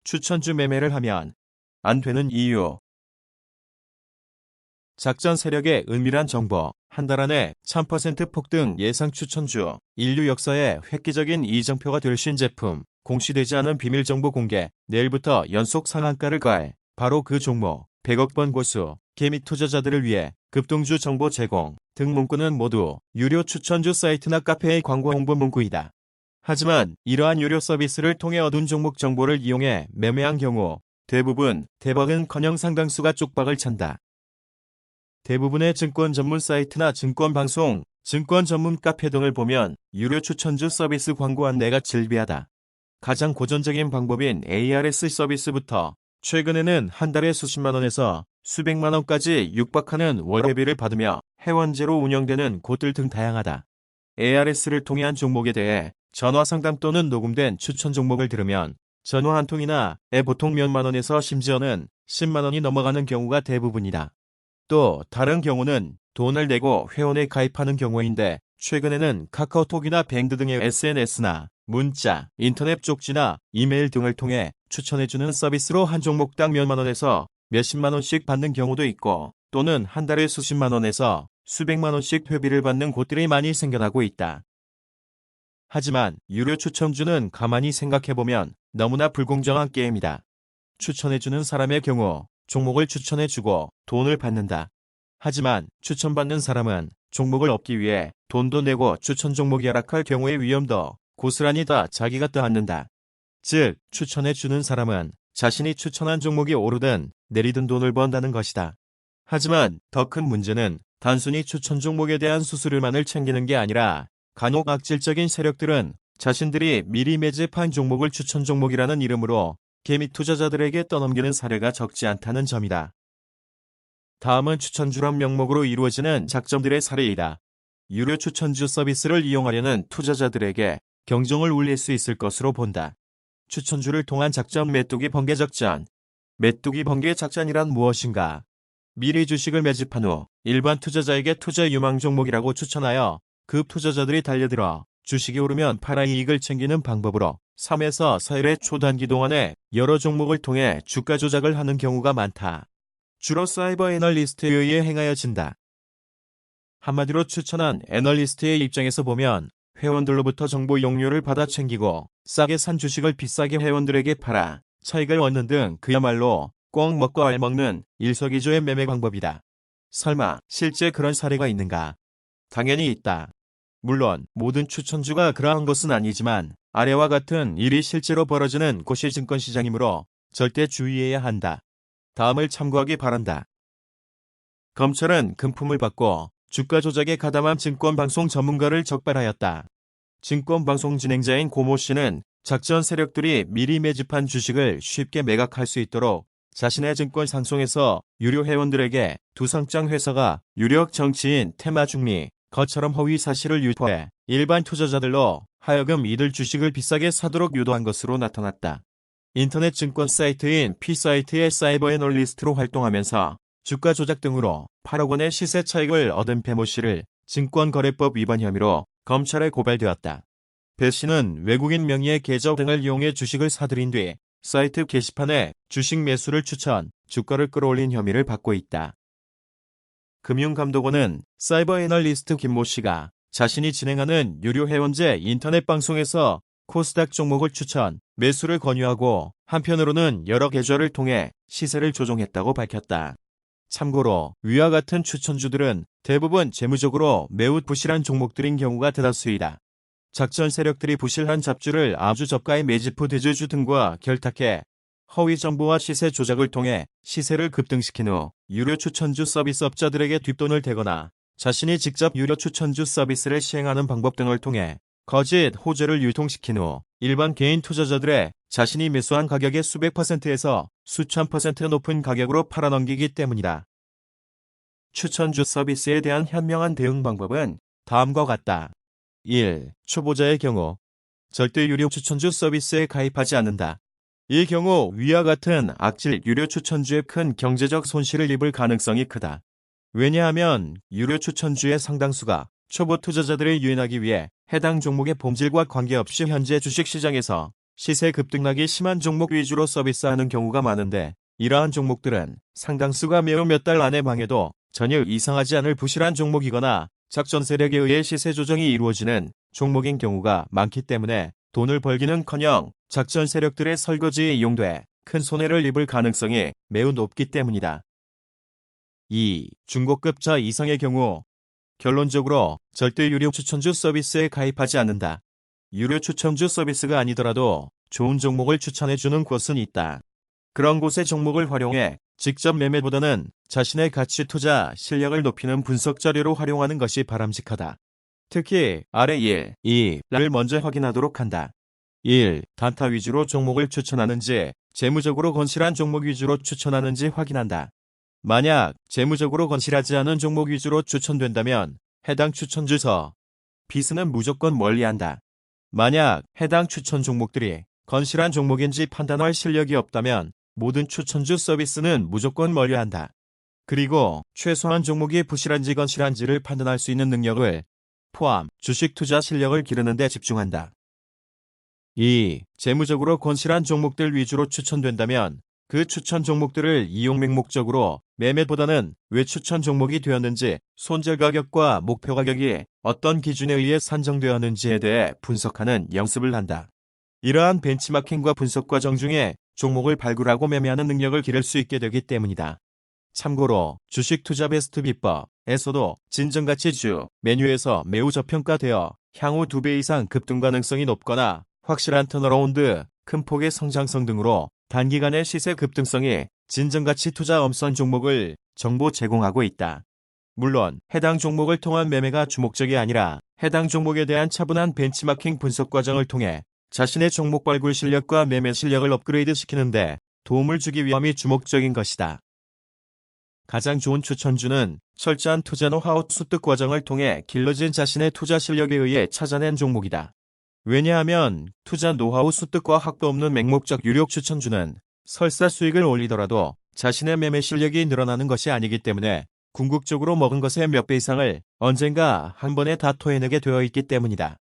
추천주 매매를 하면 안 되는 이유. 작전 세력의 은밀한 정보, 한 달 안에 1000% 폭등 예상 추천주, 인류 역사의 획기적인 이정표가 될 신제품, 공시되지 않은 비밀 정보 공개, 내일부터 연속 상한가를 가해 바로 그 종목, 100억 번 고수, 개미 투자자들을 위해 급등주 정보 제공 등 문구는 모두 유료 추천주 사이트나 카페의 광고 홍보 문구이다. 하지만 이러한 유료 서비스를 통해 얻은 종목 정보를 이용해 매매한 경우 대박은커녕 상당수가 쪽박을 찬다. 대부분의 증권 전문 사이트나 증권 방송, 증권 전문 카페 등을 보면 유료 추천주 서비스 광고 안내가 즐비하다. 가장 고전적인 방법인 ARS 서비스부터 최근에는 한 달에 수십만 원에서 수백만 원까지 육박하는 월회비를 받으며 회원제로 운영되는 곳들 등 다양하다. ARS를 통해 한 종목에 대해 전화 상담 또는 녹음된 추천 종목을 들으면 전화 한 통이나 보통 몇만 원에서 심지어는 10만 원이 넘어가는 경우가 대부분이다. 또 다른 경우는 돈을 내고 회원에 가입하는 경우인데 최근에는 카카오톡이나 뱅드 등의 SNS나 문자, 인터넷 쪽지나 이메일 등을 통해 추천해주는 서비스로 한 종목당 몇만 원에서 몇십만 원씩 받는 경우도 있고 또는 한 달에 수십만 원에서 수백만 원씩 회비를 받는 곳들이 많이 생겨나고 있다. 하지만 유료 추천주는 가만히 생각해보면 너무나 불공정한 게임이다. 추천해주는 사람의 경우 종목을 추천해주고 돈을 받는다. 하지만 추천받는 사람은 종목을 얻기 위해 돈도 내고 추천 종목이 하락할 경우의 위험도 고스란히 다 자기가 떠안는다. 즉, 추천해주는 사람은 자신이 추천한 종목이 오르든 내리든 돈을 번다는 것이다. 하지만 더 큰 문제는 단순히 추천 종목에 대한 수수료만을 챙기는 게 아니라 간혹 악질적인 세력들은 자신들이 미리 매집한 종목을 추천 종목이라는 이름으로 개미 투자자들에게 떠넘기는 사례가 적지 않다는 점이다. 다음은 추천주란 명목으로 이루어지는 작전들의 사례이다. 유료 추천주 서비스를 이용하려는 투자자들에게 경종을 울릴 수 있을 것으로 본다. 추천주를 통한 작전 메뚜기 번개 작전. 메뚜기 번개 작전이란 무엇인가? 미리 주식을 매집한 후 일반 투자자에게 투자 유망 종목이라고 추천하여 급 투자자들이 달려들어 주식이 오르면 팔아 이익을 챙기는 방법으로 3에서 4일의 초단기 동안에 여러 종목을 통해 주가 조작을 하는 경우가 많다. 주로 사이버 애널리스트에 의해 행하여진다. 한마디로 추천한 애널리스트의 입장에서 보면 회원들로부터 정보 용료를 받아 챙기고 싸게 산 주식을 비싸게 회원들에게 팔아 차익을 얻는 등 그야말로 꼭 먹고 알먹는 일석이조의 매매 방법이다. 설마 실제 그런 사례가 있는가? 당연히 있다. 물론 모든 추천주가 그러한 것은 아니지만 아래와 같은 일이 실제로 벌어지는 곳이 증권시장이므로 절대 주의해야 한다. 다음을 참고하기 바란다. 검찰은 금품을 받고 주가 조작에 가담한 증권방송 전문가를 적발하였다. 증권방송 진행자인 고모 씨는 작전 세력들이 미리 매집한 주식을 쉽게 매각할 수 있도록 자신의 증권 상송에서 유료 회원들에게 두상장 회사가 유력 정치인 테마중리 것처럼 허위 사실을 유포해 일반 투자자들로 하여금 이들 주식을 비싸게 사도록 유도한 것으로 나타났다. 인터넷 증권 사이트인 P사이트의 사이버 애널리스트로 활동하면서 주가 조작 등으로 8억 원의 시세 차익을 얻은 배모 씨를 증권거래법 위반 혐의로 검찰에 고발되었다. 배 씨는 외국인 명의의 계좌 등을 이용해 주식을 사들인 뒤 사이트 게시판에 주식 매수를 추천, 주가를 끌어올린 혐의를 받고 있다. 금융감독원은 사이버 애널리스트 김모 씨가 자신이 진행하는 유료 회원제 인터넷 방송에서 코스닥 종목을 추천, 매수를 권유하고 한편으로는 여러 계좌를 통해 시세를 조종했다고 밝혔다. 참고로 위와 같은 추천주들은 대부분 재무적으로 매우 부실한 종목들인 경우가 대다수이다. 작전 세력들이 부실한 잡주를 아주 저가의 매집 후 대주주 등과 결탁해 허위 정보와 시세 조작을 통해 시세를 급등시킨 후 유료 추천주 서비스 업자들에게 뒷돈을 대거나 자신이 직접 유료 추천주 서비스를 시행하는 방법 등을 통해 거짓 호재를 유통시킨 후 일반 개인 투자자들의 자신이 매수한 가격의 수백 %에서 수천 % 높은 가격으로 팔아넘기기 때문이다. 추천주 서비스에 대한 현명한 대응 방법은 다음과 같다. 1. 초보자의 경우 절대 유료 추천주 서비스에 가입하지 않는다. 이 경우 위와 같은 악질 유료 추천주에 큰 경제적 손실을 입을 가능성이 크다. 왜냐하면 유료 추천주의 상당수가 초보 투자자들을 유인하기 위해 해당 종목의 본질과 관계없이 현재 주식시장에서 시세 급등락이 심한 종목 위주로 서비스하는 경우가 많은데 이러한 종목들은 상당수가 매우 몇 달 안에 망해도 전혀 이상하지 않을 부실한 종목이거나 작전 세력에 의해 시세 조정이 이루어지는 종목인 경우가 많기 때문에 돈을 벌기는커녕 작전 세력들의 설거지에 이용돼 큰 손해를 입을 가능성이 매우 높기 때문이다. 2. 중고급자 이상의 경우 결론적으로 절대 유료 추천주 서비스에 가입하지 않는다. 유료 추천주 서비스가 아니더라도 좋은 종목을 추천해주는 곳은 있다. 그런 곳의 종목을 활용해 직접 매매보다는 자신의 가치 투자 실력을 높이는 분석 자료로 활용하는 것이 바람직하다. 특히 아래 1, 2를 먼저 확인하도록 한다. 1. 단타 위주로 종목을 추천하는지 재무적으로 건실한 종목 위주로 추천하는지 확인한다. 만약 재무적으로 건실하지 않은 종목 위주로 추천된다면 해당 추천주서 비스는 무조건 멀리한다. 만약 해당 추천 종목들이 건실한 종목인지 판단할 실력이 없다면 모든 추천주 서비스는 무조건 멀리한다. 그리고 최소한 종목이 부실한지 건실한지를 판단할 수 있는 능력을 포함 주식 투자 실력을 기르는 데 집중한다. 2. 재무적으로 건실한 종목들 위주로 추천된다면 그 추천 종목들을 이용 맹목적으로 매매보다는 왜 추천 종목이 되었는지 손절 가격과 목표 가격이 어떤 기준에 의해 산정되었는지에 대해 분석하는 연습을 한다. 이러한 벤치마킹과 분석 과정 중에 종목을 발굴하고 매매하는 능력을 기를 수 있게 되기 때문이다. 참고로 주식 투자 베스트 비법에서도 진정가치주 메뉴에서 매우 저평가되어 향후 2배 이상 급등 가능성이 높거나 확실한 턴어라운드, 큰 폭의 성장성 등으로 단기간의 시세 급등성이 진정가치 투자 엄선 종목을 정보 제공하고 있다. 물론 해당 종목을 통한 매매가 주목적이 아니라 해당 종목에 대한 차분한 벤치마킹 분석 과정을 통해 자신의 종목 발굴 실력과 매매 실력을 업그레이드 시키는데 도움을 주기 위함이 주목적인 것이다. 가장 좋은 추천주는 철저한 투자 노하우 습득 과정을 통해 길러진 자신의 투자 실력에 의해 찾아낸 종목이다. 왜냐하면 투자 노하우 습득과 학도 없는 맹목적 유력 추천주는 설사 수익을 올리더라도 자신의 매매 실력이 늘어나는 것이 아니기 때문에 궁극적으로 먹은 것의 몇 배 이상을 언젠가 한 번에 다 토해내게 되어 있기 때문이다.